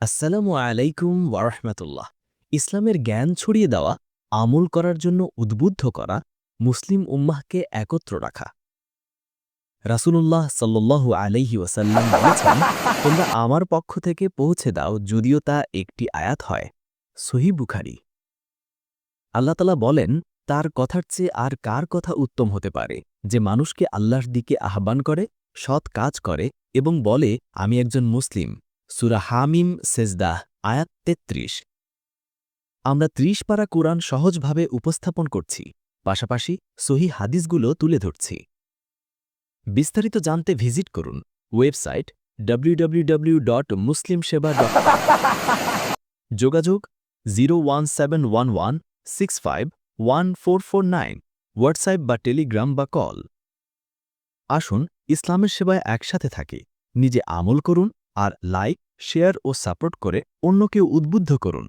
আসসালামু আলাইকুম ওয়ারহমাতুল্লাহ। ইসলামের জ্ঞান ছড়িয়ে দেওয়া, আমল করার জন্য উদ্বুদ্ধ করা, মুসলিম উম্মাহকে একত্র রাখা। রাসূলুল্লাহ সাল্লাল্লাহু আলাইহি ওয়াসাল্লাম বলেছেন, তোমরা আমার পক্ষ থেকে পৌঁছে দাও, যদিও তা একটি আয়াত হয়। সহিহ বুখারী। আল্লাহ তাআলা বলেন, তার কথার চেয়ে আর কার কথা উত্তম হতে পারে, যে মানুষকে আল্লাহর দিকে আহ্বান করে, সৎ কাজ করে এবং বলে, আমি একজন মুসলিম। সূরা হামিম সেজদাহ আয়াত ৩৩। আমরা ৩০ পারা কোরআন সহজভাবে উপস্থাপন করছি, পাশাপাশি সহিহ হাদিসগুলো তুলে ধরছি। বিস্তারিত জানতে ভিজিট করুন ওয়েবসাইট www.muslimseba.com। যোগাযোগ 01711651449, হোয়াটসঅ্যাপ বা টেলিগ্রাম বা কল। আসুন ইসলামের সেবায় একসাথে থাকি, নিজে আমল করুন আর লাইক, শেয়ার ও সাপোর্ট করে অন্যকেও উদ্বুদ্ধ করুন।